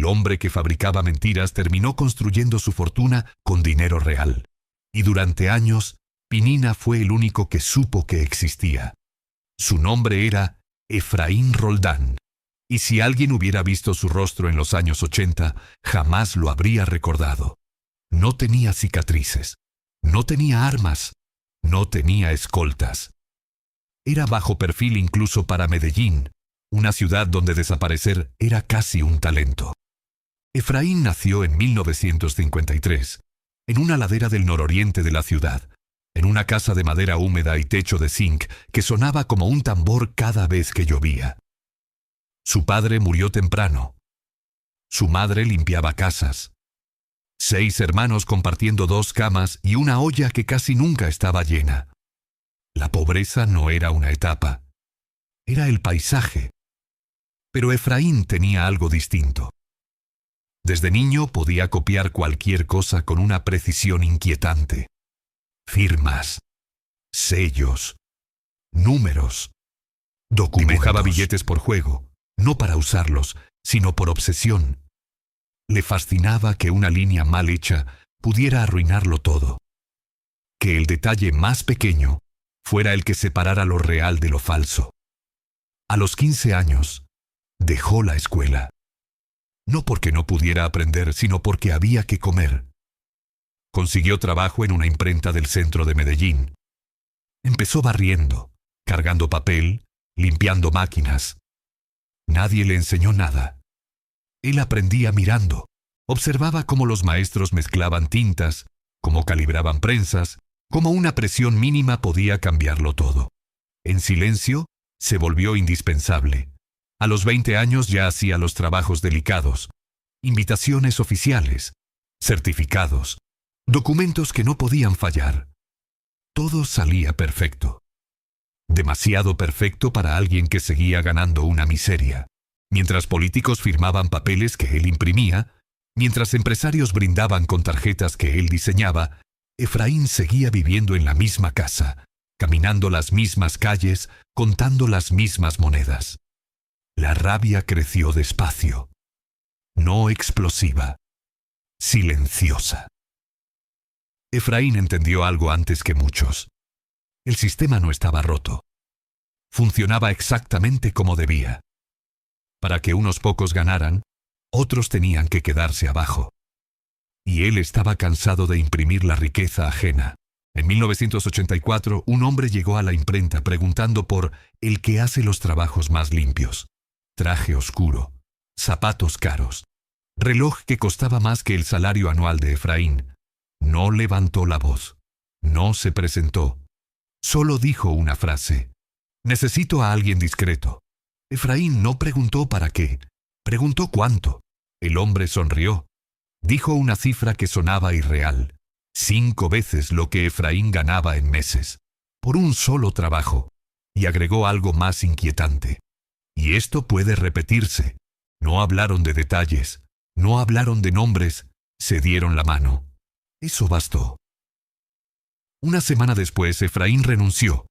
El hombre que fabricaba mentiras terminó construyendo su fortuna con dinero real. Y durante años, Pinina fue el único que supo que existía. Su nombre era Efraín Roldán. Y si alguien hubiera visto su rostro en los años 80, jamás lo habría recordado. No tenía cicatrices, no tenía armas, no tenía escoltas. Era bajo perfil incluso para Medellín, una ciudad donde desaparecer era casi un talento. Efraín nació en 1953, en una ladera del nororiente de la ciudad, en una casa de madera húmeda y techo de zinc que sonaba como un tambor cada vez que llovía. Su padre murió temprano. Su madre limpiaba casas. 6 hermanos compartiendo 2 camas y una olla que casi nunca estaba llena. La pobreza no era una etapa, era el paisaje. Pero Efraín tenía algo distinto. Desde niño podía copiar cualquier cosa con una precisión inquietante. Firmas, sellos, números, documentos. Dibujaba billetes por juego, no para usarlos, sino por obsesión. Le fascinaba que una línea mal hecha pudiera arruinarlo todo. Que el detalle más pequeño fuera el que separara lo real de lo falso. A los 15 años, dejó la escuela. No porque no pudiera aprender, sino porque había que comer. Consiguió trabajo en una imprenta del centro de Medellín. Empezó barriendo, cargando papel, limpiando máquinas. Nadie le enseñó nada. Él aprendía mirando. Observaba cómo los maestros mezclaban tintas, cómo calibraban prensas, cómo una presión mínima podía cambiarlo todo. En silencio, se volvió indispensable. A los 20 años ya hacía los trabajos delicados, invitaciones oficiales, certificados, documentos que no podían fallar. Todo salía perfecto. Demasiado perfecto para alguien que seguía ganando una miseria. Mientras políticos firmaban papeles que él imprimía, mientras empresarios brindaban con tarjetas que él diseñaba, Efraín seguía viviendo en la misma casa, caminando las mismas calles, contando las mismas monedas. La rabia creció despacio, no explosiva, silenciosa. Efraín entendió algo antes que muchos. El sistema no estaba roto. Funcionaba exactamente como debía. Para que unos pocos ganaran, otros tenían que quedarse abajo. Y él estaba cansado de imprimir la riqueza ajena. En 1984, un hombre llegó a la imprenta preguntando por el que hace los trabajos más limpios. Traje oscuro, zapatos caros, reloj que costaba más que el salario anual de Efraín. No levantó la voz, no se presentó. Solo dijo una frase: necesito a alguien discreto. Efraín no preguntó para qué, preguntó cuánto. El hombre sonrió. Dijo una cifra que sonaba irreal. 5 veces lo que Efraín ganaba en meses, por un solo trabajo. Y agregó algo más inquietante. Y esto puede repetirse. No hablaron de detalles, no hablaron de nombres, se dieron la mano. Eso bastó. Una semana después, Efraín renunció.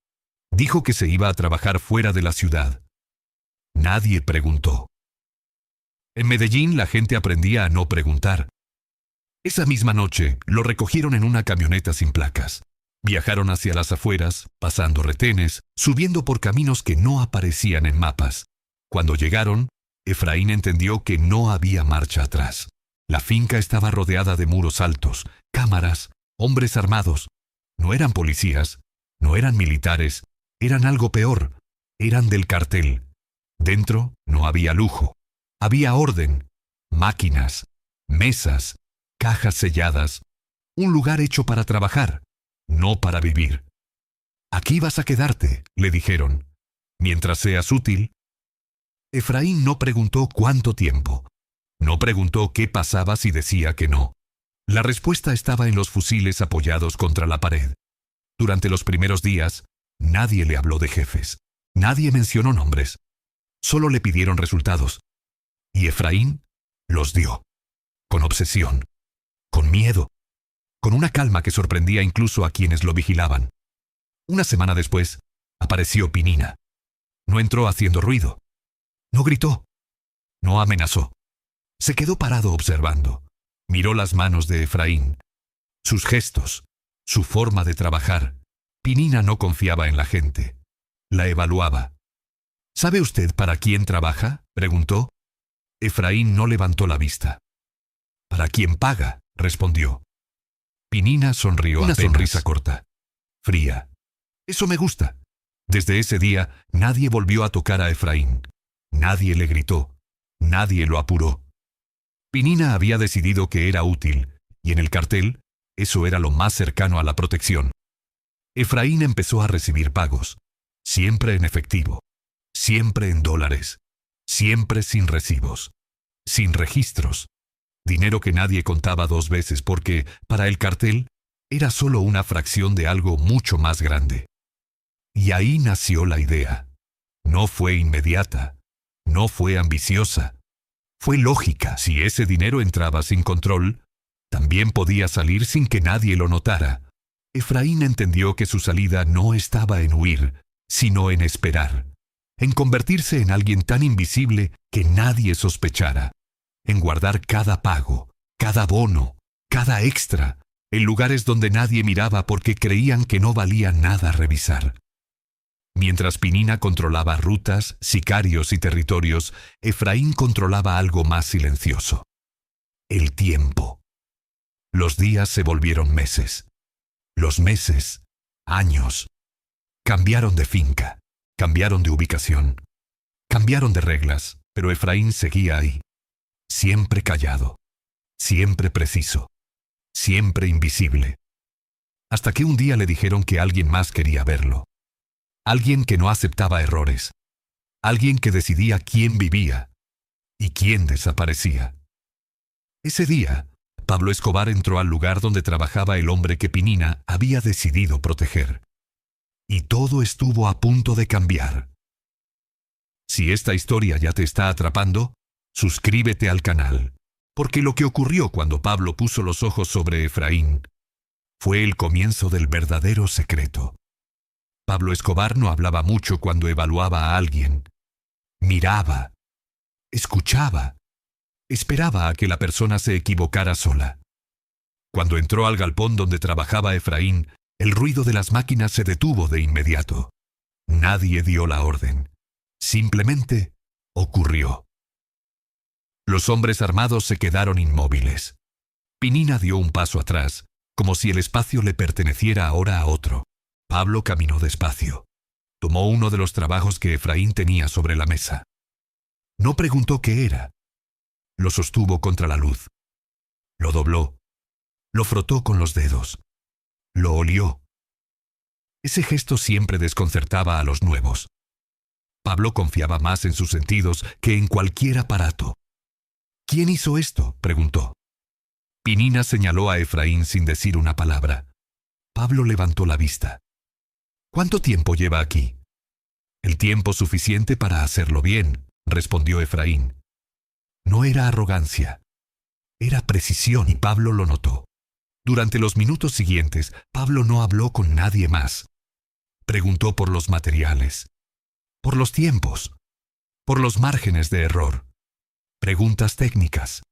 Dijo que se iba a trabajar fuera de la ciudad. Nadie preguntó. En Medellín la gente aprendía a no preguntar. Esa misma noche lo recogieron en una camioneta sin placas. Viajaron hacia las afueras, pasando retenes, subiendo por caminos que no aparecían en mapas. Cuando llegaron, Efraín entendió que no había marcha atrás. La finca estaba rodeada de muros altos, cámaras, hombres armados. No eran policías, no eran militares, eran algo peor, eran del cartel. Dentro no había lujo, había orden, máquinas, mesas, cajas selladas, un lugar hecho para trabajar, no para vivir. Aquí vas a quedarte, le dijeron, mientras seas útil. Efraín no preguntó cuánto tiempo. No preguntó qué pasaba si decía que no. La respuesta estaba en los fusiles apoyados contra la pared. Durante los primeros días, nadie le habló de jefes. Nadie mencionó nombres. Solo le pidieron resultados. Y Efraín los dio. Con obsesión. Con miedo. Con una calma que sorprendía incluso a quienes lo vigilaban. Una semana después, apareció Pinina. No entró haciendo ruido. No gritó. No amenazó. Se quedó parado observando. Miró las manos de Efraín, sus gestos, su forma de trabajar. Pinina no confiaba en la gente. La evaluaba. ¿Sabe usted para quién trabaja?, preguntó. Efraín no levantó la vista. «Para quien paga», respondió. Pinina sonrió, una sonrisa corta, fría. «Eso me gusta». Desde ese día, nadie volvió a tocar a Efraín. Nadie le gritó. Nadie lo apuró. Pinina había decidido que era útil, y en el cartel, eso era lo más cercano a la protección. Efraín empezó a recibir pagos, siempre en efectivo, siempre en dólares, siempre sin recibos, sin registros. Dinero que nadie contaba dos veces porque, para el cartel, era solo una fracción de algo mucho más grande. Y ahí nació la idea. No fue inmediata, no fue ambiciosa, fue lógica. Si ese dinero entraba sin control, también podía salir sin que nadie lo notara. Efraín entendió que su salida no estaba en huir, sino en esperar, en convertirse en alguien tan invisible que nadie sospechara, en guardar cada pago, cada bono, cada extra, en lugares donde nadie miraba porque creían que no valía nada revisar. Mientras Pinina controlaba rutas, sicarios y territorios, Efraín controlaba algo más silencioso: el tiempo. Los días se volvieron meses. Los meses, años. Cambiaron de finca, cambiaron de ubicación, cambiaron de reglas, pero Efraín seguía ahí. Siempre callado, siempre preciso, siempre invisible. Hasta que un día le dijeron que alguien más quería verlo. Alguien que no aceptaba errores. Alguien que decidía quién vivía y quién desaparecía. Ese día, Pablo Escobar entró al lugar donde trabajaba el hombre que Pinina había decidido proteger. Y todo estuvo a punto de cambiar. Si esta historia ya te está atrapando, suscríbete al canal, porque lo que ocurrió cuando Pablo puso los ojos sobre Efraín fue el comienzo del verdadero secreto. Pablo Escobar no hablaba mucho cuando evaluaba a alguien. Miraba, escuchaba, esperaba a que la persona se equivocara sola. Cuando entró al galpón donde trabajaba Efraín, el ruido de las máquinas se detuvo de inmediato. Nadie dio la orden. Simplemente ocurrió. Los hombres armados se quedaron inmóviles. Pinina dio un paso atrás, como si el espacio le perteneciera ahora a otro. Pablo caminó despacio. Tomó uno de los trabajos que Efraín tenía sobre la mesa. No preguntó qué era. Lo sostuvo contra la luz. Lo dobló. Lo frotó con los dedos. Lo olió. Ese gesto siempre desconcertaba a los nuevos. Pablo confiaba más en sus sentidos que en cualquier aparato. ¿Quién hizo esto?, preguntó. Pinina señaló a Efraín sin decir una palabra. Pablo levantó la vista. ¿Cuánto tiempo lleva aquí? El tiempo suficiente para hacerlo bien, respondió Efraín. No era arrogancia. Era precisión y Pablo lo notó. Durante los minutos siguientes, Pablo no habló con nadie más. Preguntó por los materiales, por los tiempos, por los márgenes de error. Preguntas técnicas.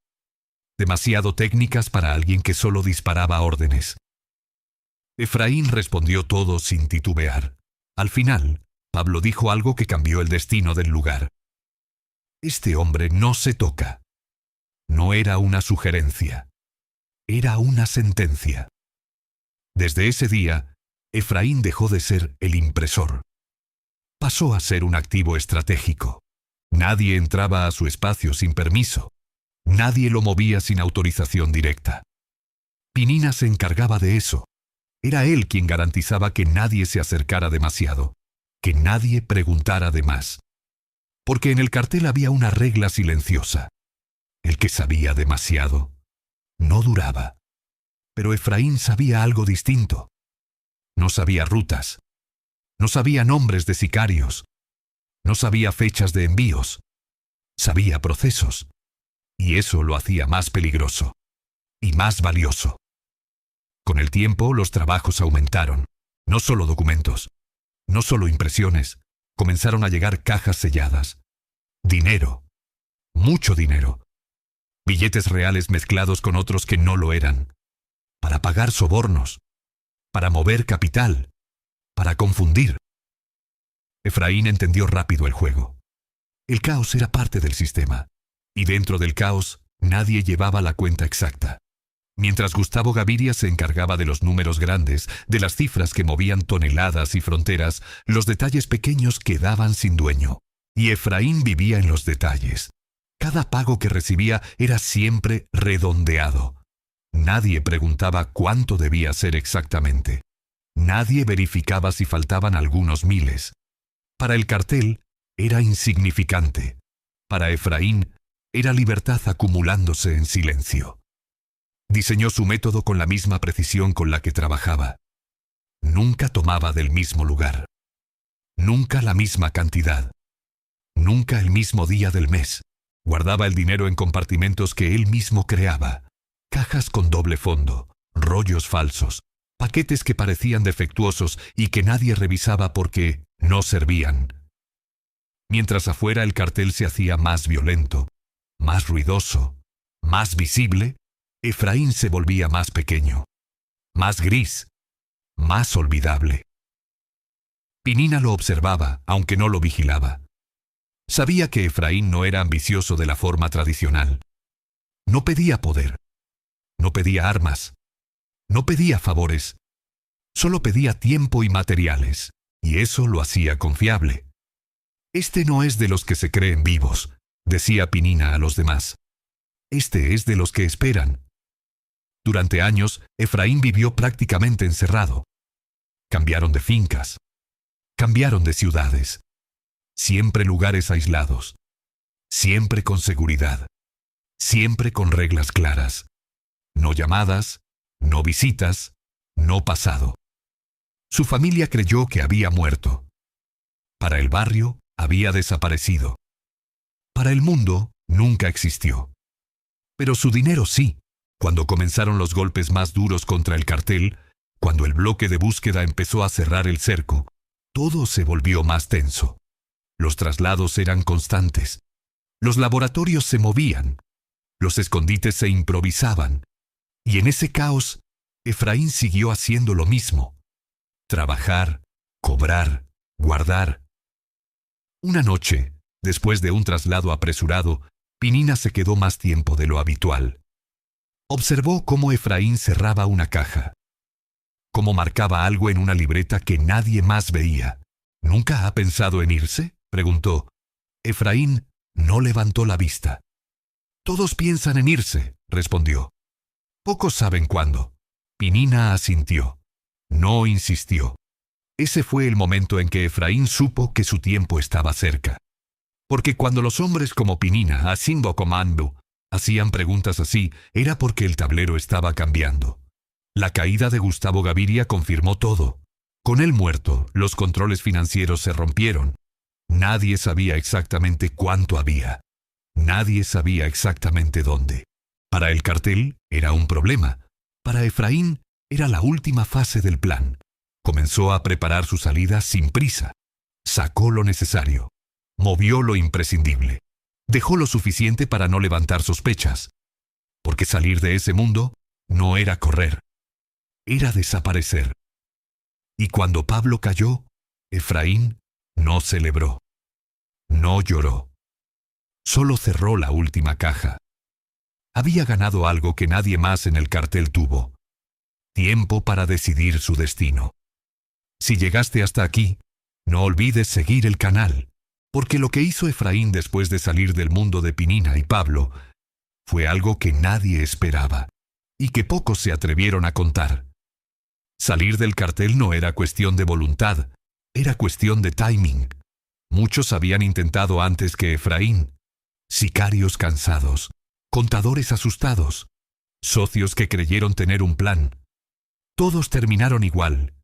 Demasiado técnicas para alguien que solo disparaba órdenes. Efraín respondió todo sin titubear. Al final, Pablo dijo algo que cambió el destino del lugar. Este hombre no se toca. No era una sugerencia. Era una sentencia. Desde ese día, Efraín dejó de ser el impresor. Pasó a ser un activo estratégico. Nadie entraba a su espacio sin permiso. Nadie lo movía sin autorización directa. Pinina se encargaba de eso. Era él quien garantizaba que nadie se acercara demasiado, que nadie preguntara de más. Porque en el cartel había una regla silenciosa. El que sabía demasiado no duraba. Pero Efraín sabía algo distinto. No sabía rutas. No sabía nombres de sicarios. No sabía fechas de envíos. Sabía procesos. Y eso lo hacía más peligroso. Y más valioso. Con el tiempo, los trabajos aumentaron. No solo documentos. No solo impresiones. Comenzaron a llegar cajas selladas. Dinero. Mucho dinero. billetes reales mezclados con otros que no lo eran, para pagar sobornos, para mover capital, para confundir. Efraín entendió rápido el juego. El caos era parte del sistema, y dentro del caos nadie llevaba la cuenta exacta. Mientras Gustavo Gaviria se encargaba de los números grandes, de las cifras que movían toneladas y fronteras, los detalles pequeños quedaban sin dueño. Y Efraín vivía en los detalles. Cada pago que recibía era siempre redondeado. Nadie preguntaba cuánto debía ser exactamente. Nadie verificaba si faltaban algunos miles. Para el cartel era insignificante. Para Efraín era libertad acumulándose en silencio. Diseñó su método con la misma precisión con la que trabajaba. Nunca tomaba del mismo lugar. Nunca la misma cantidad. Nunca el mismo día del mes. Guardaba el dinero en compartimentos que él mismo creaba. Cajas con doble fondo, rollos falsos, paquetes que parecían defectuosos y que nadie revisaba porque no servían. Mientras afuera el cartel se hacía más violento, más ruidoso, más visible, Efraín se volvía más pequeño, más gris, más olvidable. Pinina lo observaba, aunque no lo vigilaba. Sabía que Efraín no era ambicioso de la forma tradicional. No pedía poder. No pedía armas. No pedía favores. Solo pedía tiempo y materiales, y eso lo hacía confiable. Este no es de los que se creen vivos, decía Pinina a los demás. Este es de los que esperan. Durante años, Efraín vivió prácticamente encerrado. Cambiaron de fincas. Cambiaron de ciudades. Siempre lugares aislados. Siempre con seguridad. Siempre con reglas claras. No llamadas, no visitas, no pasado. Su familia creyó que había muerto. Para el barrio, había desaparecido. Para el mundo, nunca existió. Pero su dinero sí. Cuando comenzaron los golpes más duros contra el cartel, cuando el bloque de búsqueda empezó a cerrar el cerco, todo se volvió más tenso. Los traslados eran constantes. Los laboratorios se movían. Los escondites se improvisaban. Y en ese caos, Efraín siguió haciendo lo mismo. Trabajar, cobrar, guardar. Una noche, después de un traslado apresurado, Pinina se quedó más tiempo de lo habitual. Observó cómo Efraín cerraba una caja. Cómo marcaba algo en una libreta que nadie más veía. ¿Nunca ha pensado en irse?, preguntó. Efraín no levantó la vista. Todos piensan en irse, respondió. Pocos saben cuándo. Pinina asintió. No insistió. Ese fue el momento en que Efraín supo que su tiempo estaba cerca. Porque cuando los hombres como Pinina, Asimbo Comando, hacían preguntas así, era porque el tablero estaba cambiando. La caída de Gustavo Gaviria confirmó todo. Con él muerto, los controles financieros se rompieron. Nadie sabía exactamente cuánto había. Nadie sabía exactamente dónde. Para el cartel era un problema. Para Efraín era la última fase del plan. Comenzó a preparar su salida sin prisa. Sacó lo necesario. Movió lo imprescindible. Dejó lo suficiente para no levantar sospechas. Porque salir de ese mundo no era correr. Era desaparecer. Y cuando Pablo cayó, Efraín no celebró. No lloró. Solo cerró la última caja. Había ganado algo que nadie más en el cartel tuvo. Tiempo para decidir su destino. Si llegaste hasta aquí, no olvides seguir el canal, porque lo que hizo Efraín después de salir del mundo de Pinina y Pablo fue algo que nadie esperaba y que pocos se atrevieron a contar. Salir del cartel no era cuestión de voluntad, era cuestión de timing. Muchos habían intentado antes que Efraín. Sicarios cansados, contadores asustados, socios que creyeron tener un plan. Todos terminaron igual,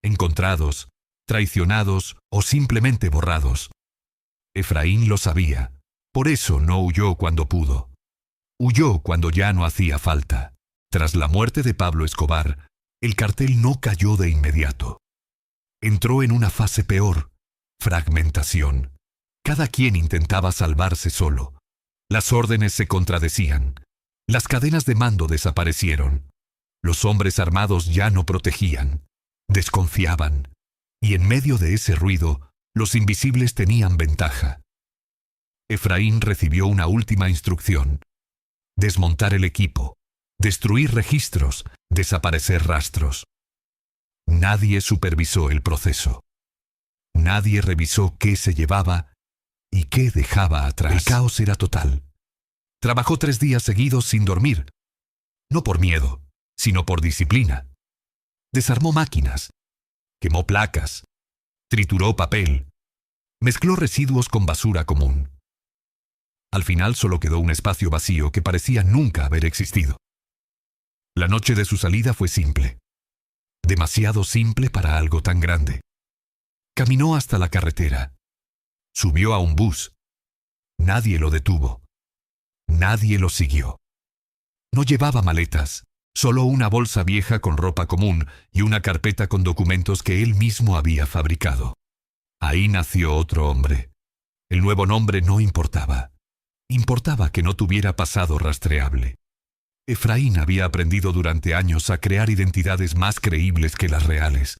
encontrados, traicionados o simplemente borrados. Efraín lo sabía, por eso no huyó cuando pudo. Huyó cuando ya no hacía falta. Tras la muerte de Pablo Escobar, el cartel no cayó de inmediato. Entró en una fase peor, fragmentación. Cada quien intentaba salvarse solo. Las órdenes se contradecían. Las cadenas de mando desaparecieron. Los hombres armados ya no protegían, desconfiaban, y en medio de ese ruido, los invisibles tenían ventaja. Efraín recibió una última instrucción: desmontar el equipo, destruir registros, desaparecer rastros. Nadie supervisó el proceso. Nadie revisó qué se llevaba y qué dejaba atrás. El caos era total. Trabajó 3 días seguidos sin dormir, no por miedo, sino por disciplina. Desarmó máquinas, quemó placas, trituró papel, mezcló residuos con basura común. Al final solo quedó un espacio vacío que parecía nunca haber existido. La noche de su salida fue simple, demasiado simple para algo tan grande. Caminó hasta la carretera, subió a un bus. Nadie lo detuvo. Nadie lo siguió. No llevaba maletas, solo una bolsa vieja con ropa común y una carpeta con documentos que él mismo había fabricado. Ahí nació otro hombre. El nuevo nombre no importaba. Importaba que no tuviera pasado rastreable. Efraín había aprendido durante años a crear identidades más creíbles que las reales.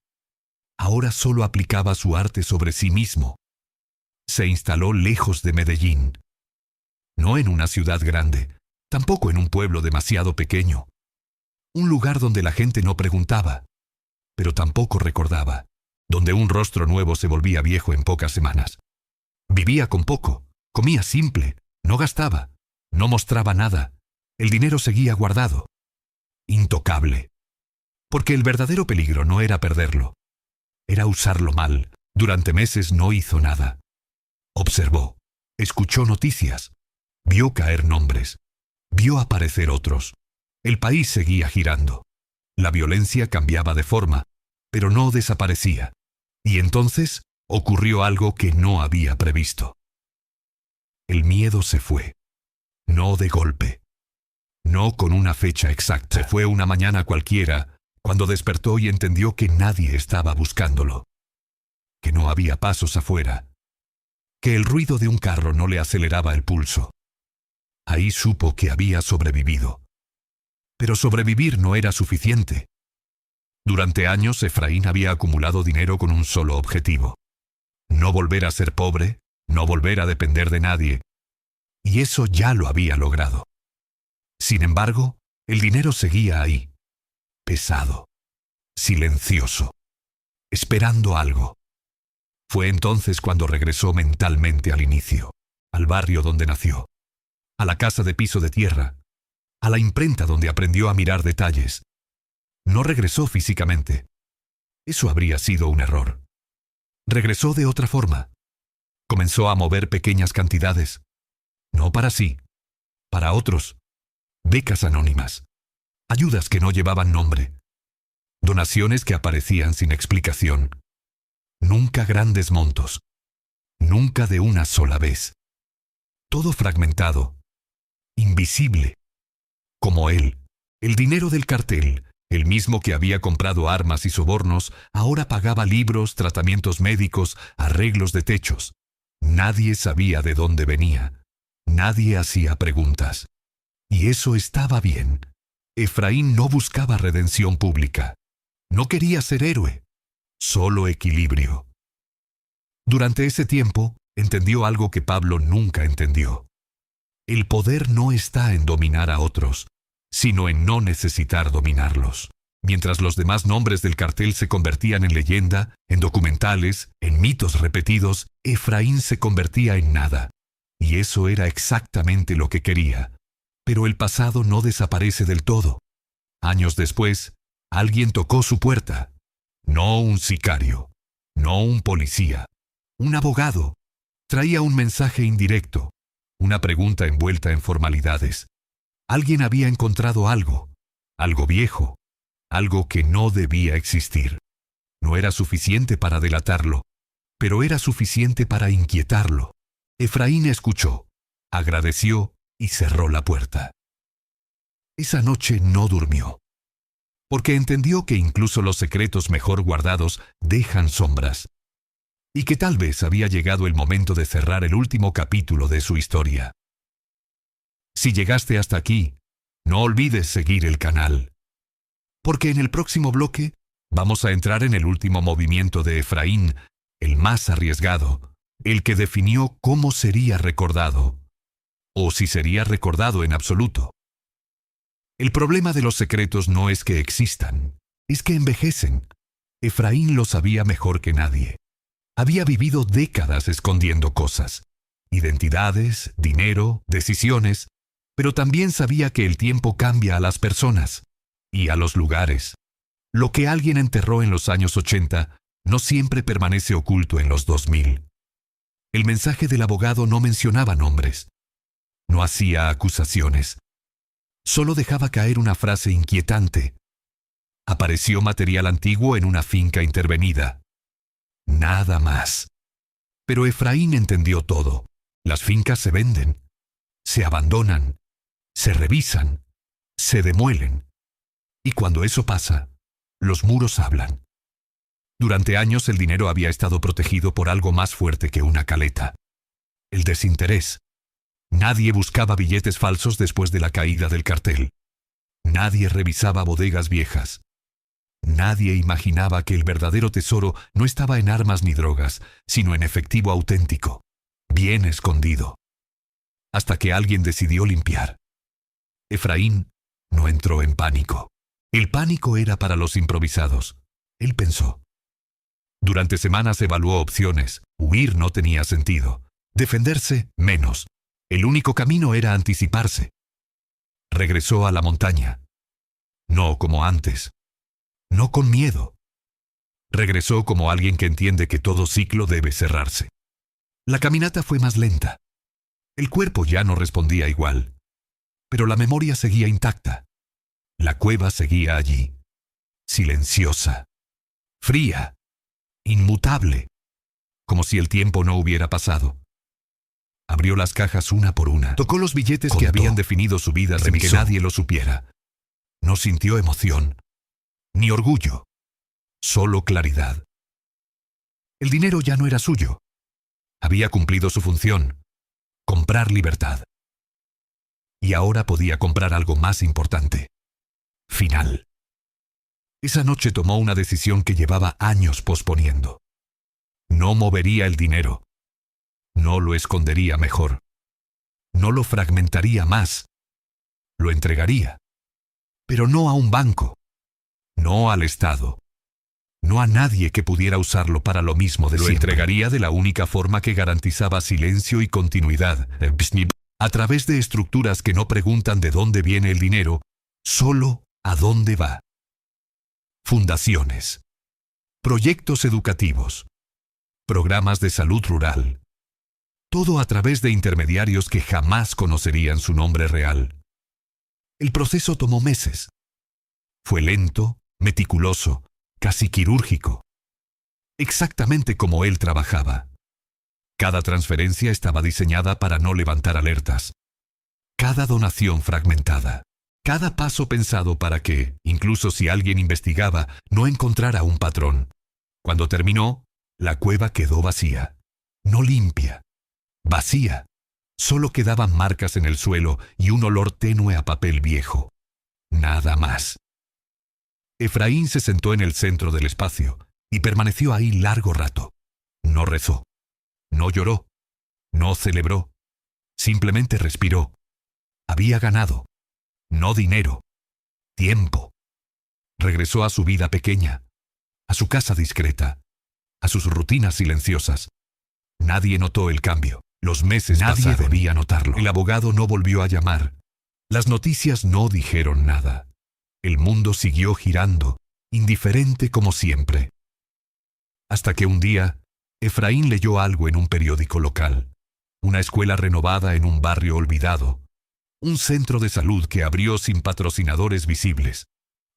Ahora solo aplicaba su arte sobre sí mismo. Se instaló lejos de Medellín. No en una ciudad grande, tampoco en un pueblo demasiado pequeño. Un lugar donde la gente no preguntaba, pero tampoco recordaba, donde un rostro nuevo se volvía viejo en pocas semanas. Vivía con poco, comía simple, no gastaba, no mostraba nada. El dinero seguía guardado. Intocable. Porque el verdadero peligro no era perderlo, era usarlo mal. Durante meses no hizo nada. Observó, escuchó noticias, vio caer nombres, vio aparecer otros. El país seguía girando. La violencia cambiaba de forma, pero no desaparecía. Y entonces ocurrió algo que no había previsto. El miedo se fue. No de golpe. No con una fecha exacta. Se fue una mañana cualquiera, cuando despertó y entendió que nadie estaba buscándolo. Que no había pasos afuera. Que el ruido de un carro no le aceleraba el pulso. Ahí supo que había sobrevivido. Pero sobrevivir no era suficiente. Durante años Efraín había acumulado dinero con un solo objetivo: no volver a ser pobre, no volver a depender de nadie. Y eso ya lo había logrado. Sin embargo, el dinero seguía ahí, pesado, silencioso, esperando algo. Fue entonces cuando regresó mentalmente al inicio, al barrio donde nació, a la casa de piso de tierra, a la imprenta donde aprendió a mirar detalles. No regresó físicamente. Eso habría sido un error. Regresó de otra forma. Comenzó a mover pequeñas cantidades. No para sí, para otros. Becas anónimas. Ayudas que no llevaban nombre. Donaciones que aparecían sin explicación. Nunca grandes montos. Nunca de una sola vez. Todo fragmentado. Invisible. Como él. El dinero del cartel, el mismo que había comprado armas y sobornos, ahora pagaba libros, tratamientos médicos, arreglos de techos. Nadie sabía de dónde venía. Nadie hacía preguntas. Y eso estaba bien. Efraín no buscaba redención pública. No quería ser héroe. Solo equilibrio. Durante ese tiempo, entendió algo que Pablo nunca entendió. El poder no está en dominar a otros, sino en no necesitar dominarlos. Mientras los demás nombres del cartel se convertían en leyenda, en documentales, en mitos repetidos, Efraín se convertía en nada. Y eso era exactamente lo que quería. Pero el pasado no desaparece del todo. Años después, alguien tocó su puerta. No un sicario, no un policía, un abogado. Traía un mensaje indirecto, una pregunta envuelta en formalidades. Alguien había encontrado algo viejo, algo que no debía existir. No era suficiente para delatarlo, pero era suficiente para inquietarlo. Efraín escuchó, agradeció y cerró la puerta. Esa noche no durmió, porque entendió que incluso los secretos mejor guardados dejan sombras, y que tal vez había llegado el momento de cerrar el último capítulo de su historia. Si llegaste hasta aquí, No olvides seguir el canal. Porque en el próximo bloque vamos a entrar en el último movimiento de Efraín, el más arriesgado, el que definió cómo sería recordado, o si sería recordado en absoluto. El problema de los secretos no es que existan, es que envejecen. Efraín lo sabía mejor que nadie. Había vivido décadas escondiendo cosas, identidades, dinero, decisiones, pero también sabía que el tiempo cambia a las personas y a los lugares. Lo que alguien enterró en los años 80 no siempre permanece oculto en los 2000. El mensaje del abogado no mencionaba nombres, no hacía acusaciones, solo dejaba caer una frase inquietante. Apareció material antiguo en una finca intervenida. Nada más. Pero Efraín entendió todo. Las fincas se venden, se abandonan, se revisan, se demuelen. Y cuando eso pasa, los muros hablan. Durante años el dinero había estado protegido por algo más fuerte que una caleta: el desinterés. Nadie buscaba billetes falsos después de la caída del cartel. Nadie revisaba bodegas viejas. Nadie imaginaba que el verdadero tesoro no estaba en armas ni drogas, sino en efectivo auténtico, bien escondido. Hasta que alguien decidió limpiar. Efraín no entró en pánico. El pánico era para los improvisados. Él pensó. Durante semanas evaluó opciones. Huir no tenía sentido. Defenderse, menos. El único camino era anticiparse. Regresó a la montaña. No como antes. No con miedo. Regresó como alguien que entiende que todo ciclo debe cerrarse. La caminata fue más lenta. El cuerpo ya no respondía igual. Pero la memoria seguía intacta. La cueva seguía allí. Silenciosa. Fría. Inmutable. Como si el tiempo no hubiera pasado. Abrió las cajas una por una. Tocó los billetes que habían definido su vida sin que nadie lo supiera. No sintió emoción, ni orgullo, solo claridad. El dinero ya no era suyo. Había cumplido su función: comprar libertad. Y ahora podía comprar algo más importante: final. Esa noche tomó una decisión que llevaba años posponiendo. No movería el dinero. No lo escondería mejor. No lo fragmentaría más. Lo entregaría. Pero no a un banco. No al Estado. No a nadie que pudiera usarlo para lo mismo de siempre. Lo entregaría de la única forma que garantizaba silencio y continuidad, a través de estructuras que no preguntan de dónde viene el dinero, solo a dónde va. Fundaciones. Proyectos educativos. Programas de salud rural. Todo a través de intermediarios que jamás conocerían su nombre real. El proceso tomó meses. Fue lento, meticuloso, casi quirúrgico. Exactamente como él trabajaba. Cada transferencia estaba diseñada para no levantar alertas. Cada donación fragmentada. Cada paso pensado para que, incluso si alguien investigaba, no encontrara un patrón. Cuando terminó, la cueva quedó vacía. No limpia. Vacía. Solo quedaban marcas en el suelo y un olor tenue a papel viejo. Nada más. Efraín se sentó en el centro del espacio y permaneció ahí largo rato. No rezó. No lloró. No celebró. Simplemente respiró. Había ganado. No dinero. Tiempo. Regresó a su vida pequeña. A su casa discreta. A sus rutinas silenciosas. Nadie notó el cambio. Los meses pasaron. Nadie debía notarlo. El abogado no volvió a llamar. Las noticias no dijeron nada. El mundo siguió girando, indiferente como siempre. Hasta que un día, Efraín leyó algo en un periódico local. Una escuela renovada en un barrio olvidado. Un centro de salud que abrió sin patrocinadores visibles.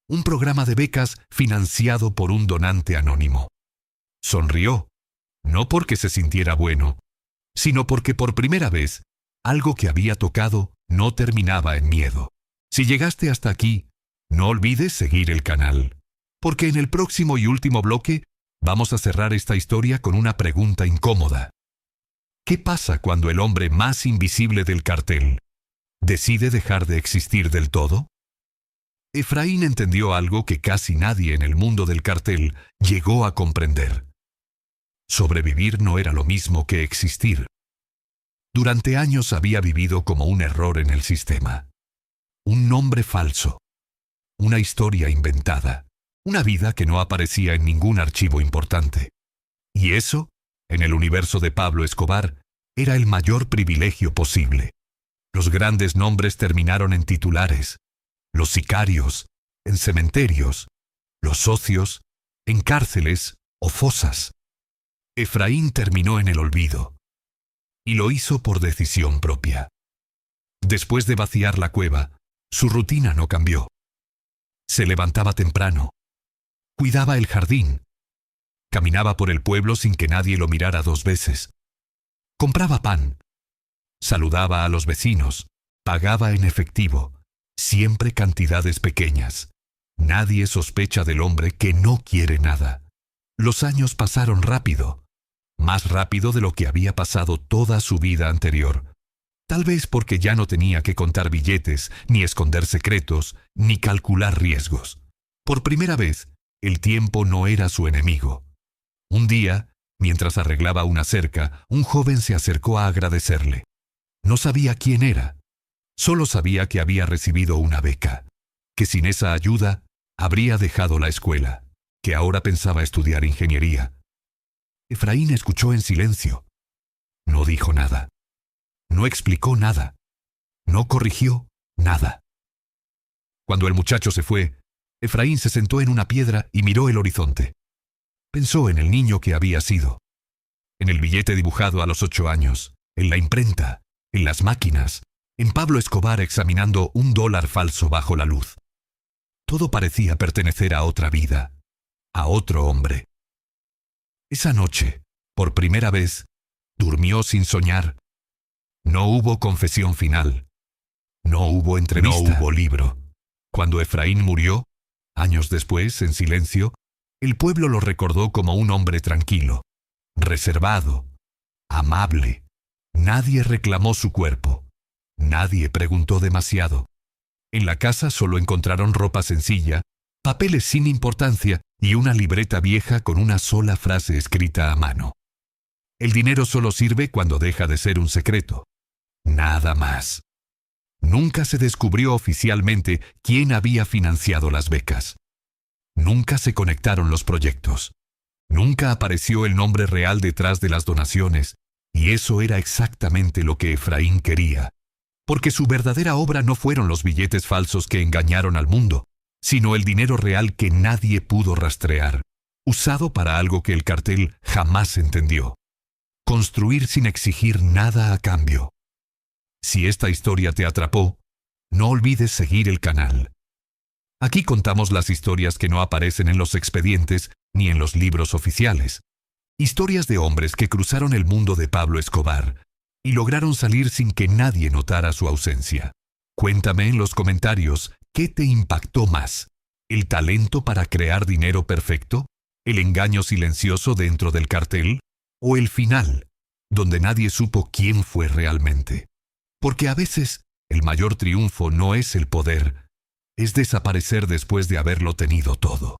Un programa de becas financiado por un donante anónimo. Sonrió, no porque se sintiera bueno, sino porque por primera vez, algo que había tocado no terminaba en miedo. Si llegaste hasta aquí, no olvides seguir el canal, porque en el próximo y último bloque vamos a cerrar esta historia con una pregunta incómoda. ¿Qué pasa cuando el hombre más invisible del cartel ¿Decide dejar de existir del todo? Efraín entendió algo que casi nadie en el mundo del cartel llegó a comprender. Sobrevivir no era lo mismo que existir. Durante años había vivido como un error en el sistema. Un nombre falso. Una historia inventada. Una vida que no aparecía en ningún archivo importante. Y eso, en el universo de Pablo Escobar, era el mayor privilegio posible. Los grandes nombres terminaron en titulares. Los sicarios, en cementerios. Los socios, en cárceles o fosas. Efraín terminó en el olvido. Y lo hizo por decisión propia. Después de vaciar la cueva, su rutina no cambió. Se levantaba temprano. Cuidaba el jardín. Caminaba por el pueblo sin que nadie lo mirara 2 veces. Compraba pan. Saludaba a los vecinos. Pagaba en efectivo. Siempre cantidades pequeñas. Nadie sospecha del hombre que no quiere nada. Los años pasaron rápido. Más rápido de lo que había pasado toda su vida anterior. Tal vez porque ya no tenía que contar billetes, ni esconder secretos, ni calcular riesgos. Por primera vez, el tiempo no era su enemigo. Un día, mientras arreglaba una cerca, un joven se acercó a agradecerle. No sabía quién era. Solo sabía que había recibido una beca, que sin esa ayuda habría dejado la escuela, que ahora pensaba estudiar ingeniería. Efraín escuchó en silencio. No dijo nada. No explicó nada. No corrigió nada. Cuando el muchacho se fue, Efraín se sentó en una piedra y miró el horizonte. Pensó en el niño que había sido. En el billete dibujado a los 8 años, en la imprenta, en las máquinas, en Pablo Escobar examinando un dólar falso bajo la luz. Todo parecía pertenecer a otra vida, a otro hombre. Esa noche, por primera vez, durmió sin soñar. No hubo confesión final. No hubo entrevista. No hubo libro. Cuando Efraín murió, años después, en silencio, el pueblo lo recordó como un hombre tranquilo, reservado, amable. Nadie reclamó su cuerpo. Nadie preguntó demasiado. En la casa solo encontraron ropa sencilla, papeles sin importancia y una libreta vieja con una sola frase escrita a mano. El dinero solo sirve cuando deja de ser un secreto. Nada más. Nunca se descubrió oficialmente quién había financiado las becas. Nunca se conectaron los proyectos. Nunca apareció el nombre real detrás de las donaciones, y eso era exactamente lo que Efraín quería. Porque su verdadera obra no fueron los billetes falsos que engañaron al mundo, sino el dinero real que nadie pudo rastrear, usado para algo que el cartel jamás entendió. Construir sin exigir nada a cambio. Si esta historia te atrapó, no olvides seguir el canal. Aquí contamos las historias que no aparecen en los expedientes ni en los libros oficiales. Historias de hombres que cruzaron el mundo de Pablo Escobar y lograron salir sin que nadie notara su ausencia. Cuéntame en los comentarios qué te impactó más: ¿el talento para crear dinero perfecto? ¿El engaño silencioso dentro del cartel? ¿O el final, donde nadie supo quién fue realmente? Porque a veces el mayor triunfo no es el poder, es desaparecer después de haberlo tenido todo.